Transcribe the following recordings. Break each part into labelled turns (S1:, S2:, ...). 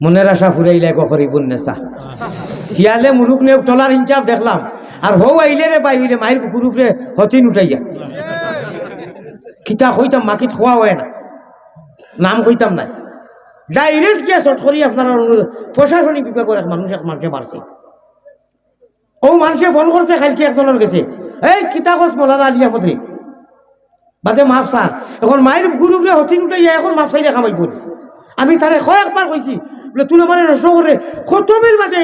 S1: মনের আশা ফুরাইলে করিবুন নেশা শিয়ালে মুরুখ নে টলার ইনচাপ দেখলাম আর হৌ আইলে রে বাই হইলে মায়ের বুকুর উপরে হতিন উঠাইয়া কিতা কইতাম মাকিত খোয়া হয় না নাম কইতাম নাই ডাইরেক্ট গিয়া শর্ট করি আপনারা প্রশাসনিক বিভাগের এক মানুষে মারছে ও মানুষে ফোন করছে খালকি একজনের গেছে এই কিতা কস মৌলানা আলিয়া পত্রী বাদে মাফ স্যার এখন মায়ের বুকুর উপরে হতিন উঠাইয়া এখন মাফ চাইলে খামাইব আমি তারে কয়েকবার কইছি বলে তুই আমার নষ্ট করে খতমের মাঝে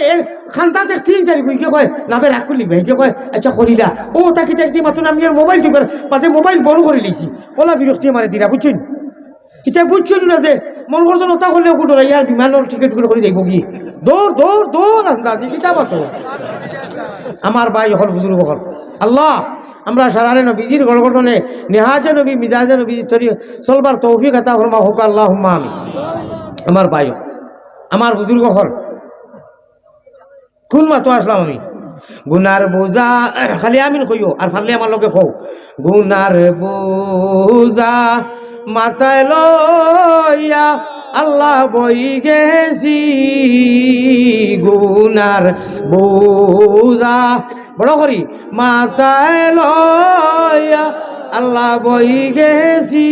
S1: খান্তা দেখ 3-4 কইকে কয় নামে রাগ করলি ভাইকে কয় আচ্ছা করিলা ও তাকে দেখতে মাত্র আমি আর মোবাইল টিপার বাদে মোবাইল বন্ধ করে লিছি ওলা বিরক্তি মারে দিরা বুঝছেন এটা বুঝছেন না যে মন করছেন ওটা করলেও কুটোরা ইয়ার বিমানের টিকিট করে যাইব কি দৌড় দৌড় দৌড় আন্দাজি কিতা পাতো আমার ভাই হল বুজুর্গ হল আল্লাহ আমরা সারারে নবীজির গড়গড়নে নেহাজে নবী মিজাজে নবী চলবার তৌফিক আতা ফরমা হোক আল্লাহুম্মা আমিন আমার ভাই আমার বুজুর্গ হল কোন মাতো আসলাম আমি গুনার বোঝা খালি আমিন কইও আর ফাললে আমার লগে কও গুনার বোঝা মাথায় লইয়া আল্লাহ বই গেছি গুনার বোঝা বড় করি মাথায় লইয়া আল্লাহ বই গেছি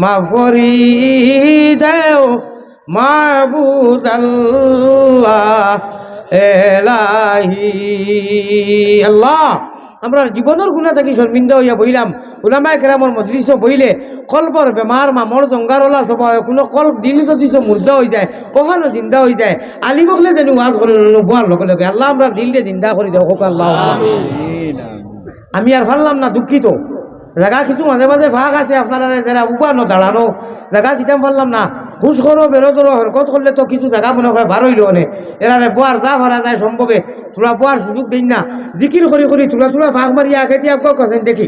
S1: মাফ করি দেও মাহবুদ আল্লাহ এলাহি আল্লাহ আমরা জীবনের গুণা থাকি শর্মিন্দা হইয়া বইলাম উলামায়ে কেরামর মজলিসে বইলে কল্পর বেমার মামর জঙ্গারলা সব কোনো কল্প দিলি যদি সব মুর্দা হয়ে যায় ওখানে জিন্দা হয়ে যায় আলী বকলে যেন ওয়াজ করে বোয়ার লগে লগে আল্লাহ আমরা দিললে জিন্দা করে দেও হোক আল্লাহ আমি আর ভাবলাম না দুঃখিত জায়গা কিছু মাঝে মাঝে ভাগ আছে আপনারা যারা উপানো দাঁড়ানো জায়গা দিতাম পারলাম না হুশ করো বেরোদরো হরকত করলে তো কিছু জায়গা মনে হয় বার হইল অনেক এরারে বোয়ার যা ভরা যায় সম্ভবে তোরা বোয়ার সুযোগ দিন না জিকির করি করি তোরা ভাগ মারিয়া আগে দিয়ে কেছেন দেখি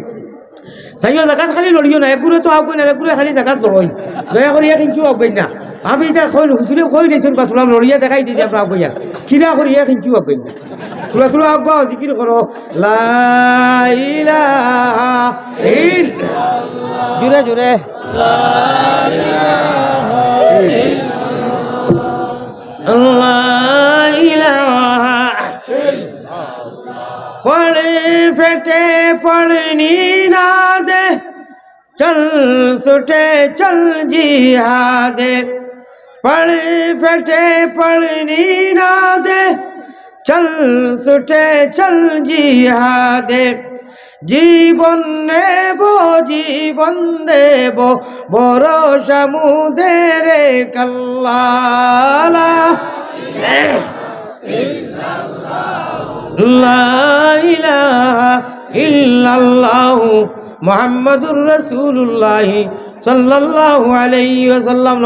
S1: চাইও জায়গাত খালি লড়িও না একুরে তো আগুন না একুরে খালি জায়গাত লড়ই দয়া করিয়া কিন্তু আগুন না আমি এটা হুচুরে কই দিয়েছেন বা তোরা লড়িয়া দেখাই দিয়েছি আপনার আগুন কিনা করিয়া কিন্তু আগুন না তোরা আগুয়া জিকির করো লা ইলাহা ইল্লাল্লাহ জোরে জোরে লা ইলাহা ইল্লাল্লাহ পড়ে ফেটে পড়নি না দে চল সুটে চল জিহাদে পড়ে ফেটে পড়নি না দে চল সুটে চল জিহাদে জীবন দেব ভরসা মুদেরে কাল্লা লা ইলাহা ইল্লাল্লাহু মুহাম্মাদুর রাসূলুল্লাহ সাল্লাল্লাহু আলাইহি ওয়াসাল্লাম।